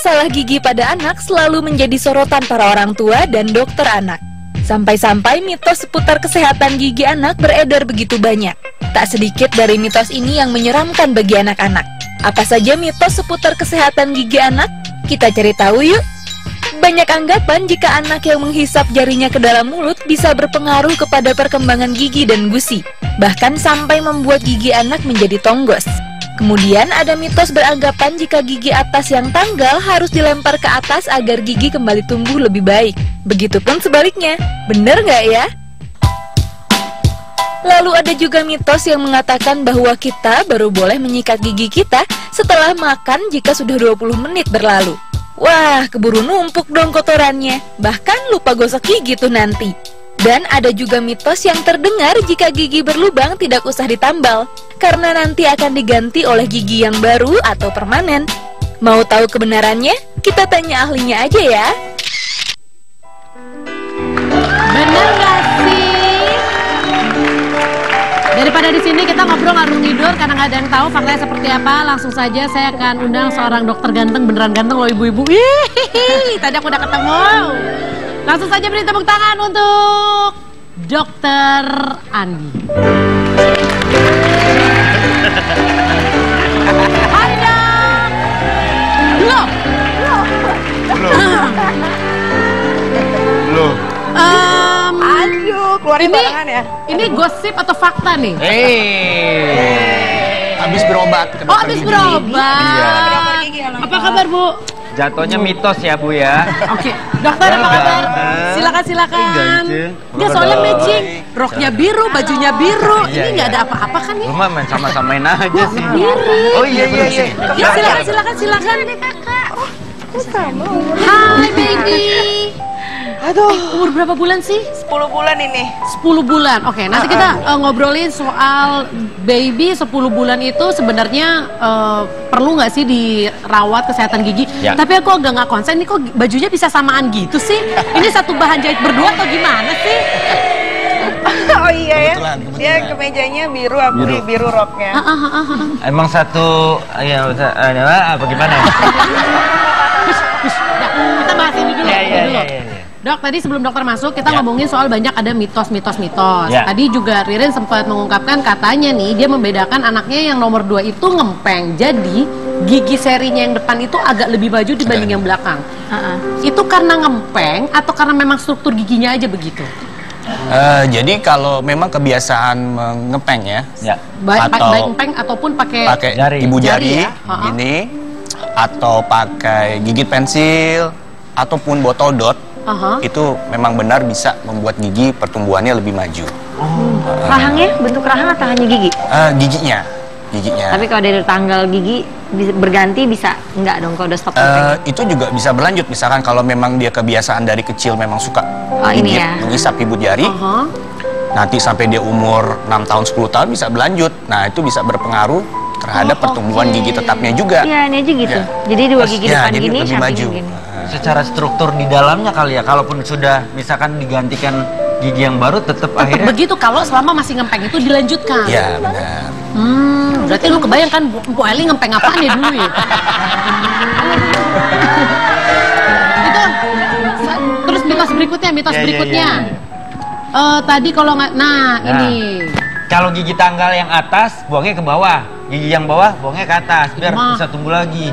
Masalah gigi pada anak selalu menjadi sorotan para orang tua dan dokter anak. Sampai-sampai mitos seputar kesehatan gigi anak beredar begitu banyak. Tak sedikit dari mitos ini yang menyeramkan bagi anak-anak. Apa saja mitos seputar kesehatan gigi anak? Kita cari tahu yuk. Banyak anggapan jika anak yang menghisap jarinya ke dalam mulut bisa berpengaruh kepada perkembangan gigi dan gusi, bahkan sampai membuat gigi anak menjadi tonggos. Kemudian ada mitos beranggapan jika gigi atas yang tanggal harus dilempar ke atas agar gigi kembali tumbuh lebih baik. Begitupun sebaliknya, bener nggak ya? Lalu ada juga mitos yang mengatakan bahwa kita baru boleh menyikat gigi kita setelah makan jika sudah 20 menit berlalu. Wah, keburu numpuk dong kotorannya, bahkan lupa gosok gigi tuh nanti. Dan ada juga mitos yang terdengar jika gigi berlubang tidak usah ditambal, karena nanti akan diganti oleh gigi yang baru atau permanen. Mau tahu kebenarannya? Kita tanya ahlinya aja ya. Bener gak sih? Daripada di sini kita ngobrol nggak tidur karena nggak ada yang tahu faktanya seperti apa. Langsung saja saya akan undang seorang dokter ganteng, beneran ganteng loh ibu-ibu. Tadi aku udah ketemu. Langsung saja beri tepuk tangan untuk Dokter Andi. Hai dok. Loh. Loh. Aduh, keluarin barengan ya. Ini gosip atau fakta nih? Habis berobat. Oh, habis berobat. Iya. Apa kabar Bu? Jatuhnya mitos ya Bu ya. Oke, dokter apa kabar? Silakan. Dia soalnya matching, roknya biru, bajunya biru. Ini nggak ada apa-apa kan ya? Cuma main sama-samain aja sih. Mirip. Oh iya. Ya silakan. Hai baby. Aduh, Umur berapa bulan sih? 10 bulan ini. 10 bulan. Oke, nanti kita ngobrolin soal baby 10 bulan itu sebenarnya perlu nggak sih dirawat kesehatan gigi? Ya. Tapi aku agak nggak konsen, ini kok bajunya bisa samaan gitu sih? Ini satu bahan jahit berdua atau gimana sih? Oh iya ya. Kebetulan. Dia kemejanya biru, aku biru roknya. Emang satu ya apa gimana? Kita bahas ini dulu. Iya. Dok, tadi sebelum dokter masuk kita ngomongin soal banyak ada mitos. Ya. Tadi juga Ririn sempat mengungkapkan katanya nih dia membedakan anaknya yang nomor 2 itu ngempeng. Jadi gigi serinya yang depan itu agak lebih maju dibanding yang belakang. Itu karena ngempeng atau karena memang struktur giginya aja begitu? Jadi kalau memang kebiasaan ngepeng ya, Baik ngempeng ataupun pakai ibu jari ya? ini, atau pakai gigit pensil ataupun botol dot. Itu memang benar bisa membuat gigi pertumbuhannya lebih maju. Rahangnya bentuk rahang atau hanya gigi? Giginya. Tapi kalau dari tanggal gigi berganti bisa enggak dong kalau udah stop ngepeng? Itu juga bisa berlanjut. Misalkan kalau memang dia kebiasaan dari kecil memang suka ini ya. mengisap ibu jari, nanti sampai dia umur 6 tahun 10 tahun bisa berlanjut. Nah itu bisa berpengaruh terhadap pertumbuhan gigi tetapnya juga. Iya, ini aja gitu. Jadi dua gigi depan jadi gini, lebih maju. gini. Secara struktur di dalamnya kali ya, kalaupun sudah misalkan digantikan gigi yang baru tetap akhirnya begitu kalau selama masih ngempeng itu dilanjutkan. Iya benar. Berarti lu kebayang kan Bu Eli ngempeng apaan ya dulu ya? Itu terus mitos berikutnya. Tadi kalau nggak, ini kalau gigi tanggal yang atas buangnya ke bawah, gigi yang bawah buangnya ke atas biar bisa tumbuh lagi.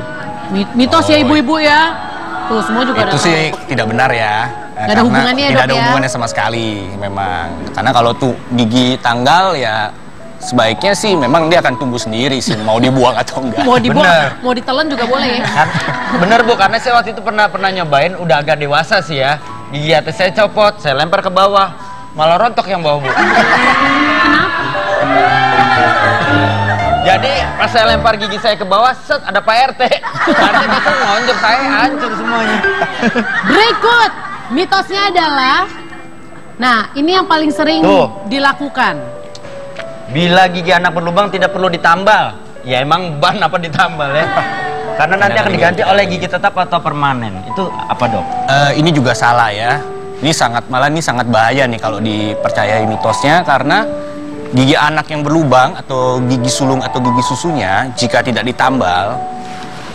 Mitos ya ibu-ibu ya. Tuh semua juga itu sih tidak benar ya. Nggak ada hubungannya ya, tidak Dok, ada ya? hubungannya sama sekali memang. Karena kalau tuh gigi tanggal ya sebaiknya sih memang dia akan tumbuh sendiri sih, mau dibuang atau enggak. mau dibuang, Bener. mau ditelan juga boleh ya. Bener Bu, karena saya waktu itu pernah nyobain, udah agak dewasa sih ya. Gigi atas saya copot, saya lempar ke bawah, malah rontok yang bawah Bu. Jadi pas saya lempar gigi saya ke bawah, set ada Pak RT. Pak RT itu ngonjok saya, hancur semuanya. Berikut mitosnya adalah, nah ini yang paling sering dilakukan. Bila gigi anak berlubang tidak perlu ditambal. Ya emang ban apa ditambal ya? Karena nanti akan diganti oleh gigi tetap atau permanen. Itu apa Dok? Ini juga salah ya. Ini sangat bahaya nih kalau dipercayai mitosnya, karena gigi anak yang berlubang atau gigi sulung atau gigi susunya jika tidak ditambal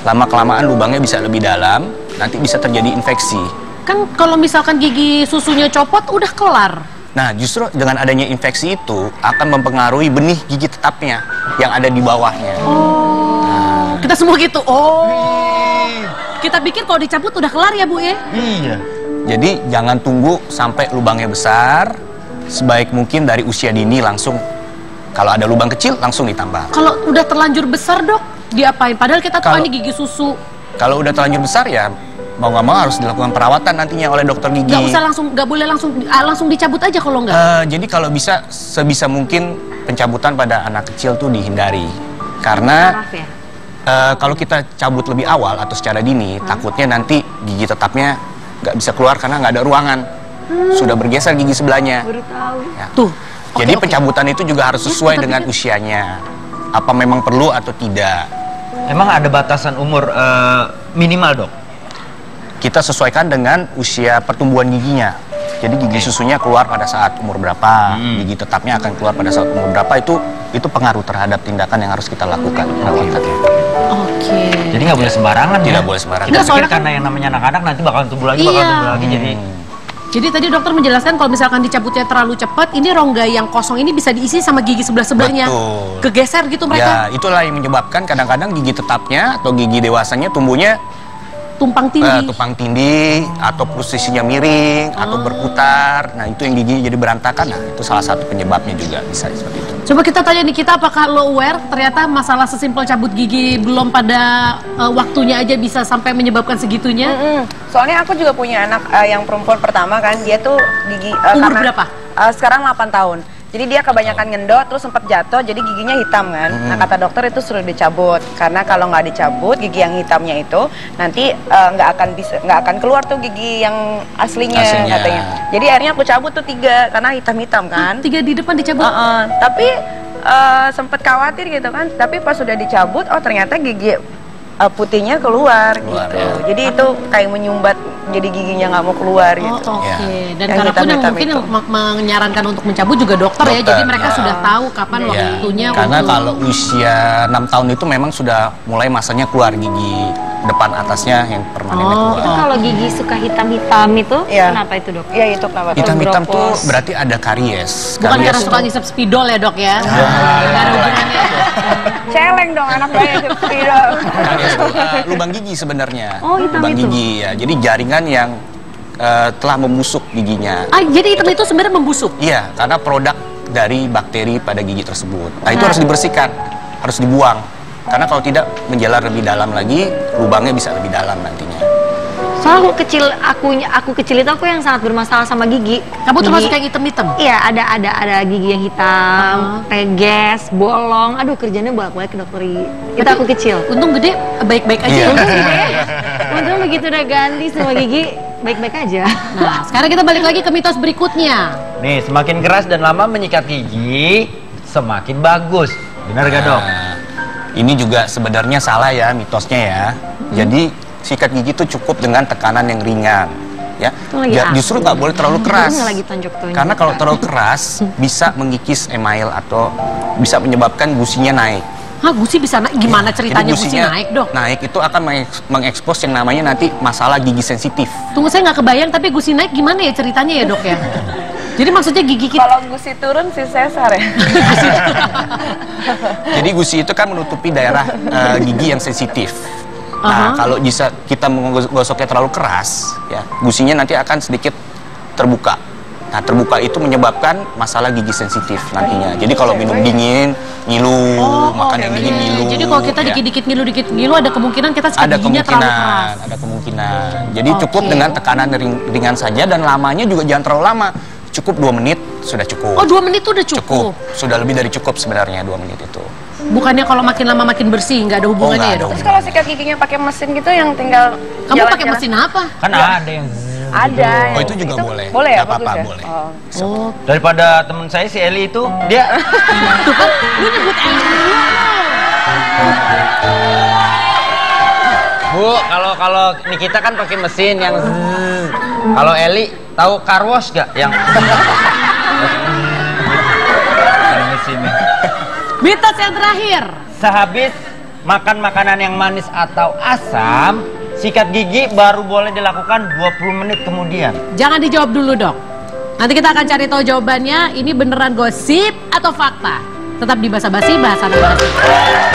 lama-kelamaan lubangnya bisa lebih dalam, nanti bisa terjadi infeksi. Kan kalau misalkan gigi susunya copot, udah kelar. Nah, justru dengan adanya infeksi itu akan mempengaruhi benih gigi tetapnya yang ada di bawahnya. Oh, kita semua gitu. Oh, kita pikir kalau dicabut udah kelar ya Bu ya? Iya. Jadi jangan tunggu sampai lubangnya besar, sebaik mungkin dari usia dini langsung. Kalau ada lubang kecil langsung ditambah. Kalau udah terlanjur besar dok, diapain? Padahal kita tahu ini gigi susu. Kalau udah terlanjur besar ya mau nggak mau harus dilakukan perawatan nantinya oleh dokter gigi. Nggak usah langsung, nggak boleh langsung dicabut aja kalau nggak. Jadi kalau bisa sebisa mungkin pencabutan pada anak kecil tuh dihindari. Karena kalau kita cabut lebih awal atau secara dini, takutnya nanti gigi tetapnya nggak bisa keluar karena nggak ada ruangan. Sudah bergeser gigi sebelahnya. Baru tahu. Ya. Tuh. Jadi pencabutan itu juga harus sesuai dengan usianya. Apa memang perlu atau tidak. Emang ada batasan umur minimal dok? Kita sesuaikan dengan usia pertumbuhan giginya. Jadi gigi susunya keluar pada saat umur berapa, gigi tetapnya akan keluar pada saat umur berapa, itu pengaruh terhadap tindakan yang harus kita lakukan. Oke. Jadi nggak boleh sembarangan ya? Tidak boleh sembarangan. Kita pikir karena yang namanya anak-anak nanti bakalan tumbuh lagi, Jadi tadi dokter menjelaskan kalau misalkan dicabutnya terlalu cepat, ini rongga yang kosong ini bisa diisi sama gigi sebelah-sebelahnya. Betul. Kegeser gitu mereka. Ya, itulah yang menyebabkan kadang-kadang gigi tetapnya atau gigi dewasanya tumbuhnya tumpang tindih. tumpang tindih atau posisinya miring atau berputar. Nah, itu yang giginya jadi berantakan. Nah, itu salah satu penyebabnya juga bisa seperti itu. Coba kita tanya nih, kita apakah lo aware ternyata masalah sesimpel cabut gigi belum pada waktunya aja bisa sampai menyebabkan segitunya? Soalnya aku juga punya anak yang perempuan pertama kan, dia tuh gigi umur berapa? Sekarang 8 tahun. Jadi dia kebanyakan ngendot, terus sempat jatuh, jadi giginya hitam kan. Nah kata dokter itu suruh dicabut, karena kalau nggak dicabut gigi yang hitamnya itu nanti nggak akan keluar tuh gigi yang aslinya katanya. Jadi akhirnya aku cabut tuh 3 karena hitam-hitam kan. 3 di depan dicabut. Tapi sempat khawatir gitu kan. Tapi pas sudah dicabut, oh ternyata gigi putihnya keluar gitu. Ya. Jadi itu kayak menyumbat, jadi giginya nggak mau keluar gitu. Oke. Dan karena pun yang mungkin menyarankan untuk mencabut juga dokter ya. Jadi mereka sudah tahu kapan waktunya. Karena kalau usia 6 tahun itu memang sudah mulai masanya keluar gigi depan atasnya yang permanennya keluar. Itu kalau gigi suka hitam-hitam itu kenapa itu dok? Iya itu kenapa? Hitam-hitam tuh berarti ada karies. Bukan karena suka ngisep spidol ya dok ya? Nggak ada hubungannya. Celeng dong anak saya ngisep spidol. Lubang gigi sebenarnya. Oh, hitam lubang itu. gigi ya. Jadi jaringan yang telah membusuk giginya. Jadi hitam itu sebenarnya membusuk? Iya, karena produk dari bakteri pada gigi tersebut. Nah, itu harus dibersihkan, harus dibuang. Karena kalau tidak menjalar lebih dalam lagi, lubangnya bisa lebih dalam nantinya. Soalnya aku kecil itu aku yang sangat bermasalah sama gigi. Kamu termasuk yang hitam-hitam? Iya, ada gigi yang hitam, teges, bolong. Aduh, kerjanya bolak-balik ke dokter gigi. Itu aku kecil. Untung gede, baik-baik aja. Iya. Untung begitu udah ganti sama gigi, baik-baik aja. Nah, sekarang kita balik lagi ke mitos berikutnya. Nih, semakin keras dan lama menyikat gigi, semakin bagus. Benar gak dok? Ini juga sebenarnya salah ya mitosnya ya. Jadi sikat gigi itu cukup dengan tekanan yang ringan. Ya, justru nggak boleh terlalu keras. Karena kalau terlalu keras bisa mengikis email atau bisa menyebabkan gusinya naik. Hah, gusi bisa naik? Gimana ceritanya gusi naik dok? Naik itu akan mengekspos yang namanya nanti masalah gigi sensitif. Tunggu, saya nggak kebayang, tapi gusi naik gimana ya ceritanya ya dok ya? Jadi maksudnya gigi kita... Kalau gusi turun si sesar ya? Jadi gusi itu kan menutupi daerah gigi yang sensitif. Nah, kalau bisa kita menggosoknya terlalu keras, ya gusinya nanti akan sedikit terbuka. Nah, terbuka itu menyebabkan masalah gigi sensitif nantinya. Jadi kalau minum dingin, ngilu, makan yang dingin, ngilu. Jadi kalau kita dikit-dikit ngilu, ada kemungkinan kita sikat giginya terlalu keras. Ada kemungkinan. Jadi cukup dengan tekanan ringan saja dan lamanya juga jangan terlalu lama. Cukup 2 menit sudah cukup. Oh, 2 menit itu udah cukup? Sudah lebih dari cukup sebenarnya 2 menit itu. Bukannya kalau makin lama makin bersih, nggak ada hubungannya ya dok? Terus kalau sikat giginya pakai mesin gitu yang tinggal kamu pakai mesin apa? Kan ada yang ada. Oh, itu juga boleh. Boleh ya, apa-apa bagus ya? boleh. Oh. Daripada teman saya si Eli itu, dia Tuh kan, lu nyebut Eli. Bu, kalau Nikita kan pakai mesin yang kalau Eli tahu car wash gak yang mesinnya. Mitos yang terakhir. Sehabis makan makanan yang manis atau asam, sikat gigi baru boleh dilakukan 20 menit kemudian. Jangan dijawab dulu, Dok. Nanti kita akan cari tahu jawabannya. Ini beneran gosip atau fakta? Tetap di Basa Basi, Bahasa Basi.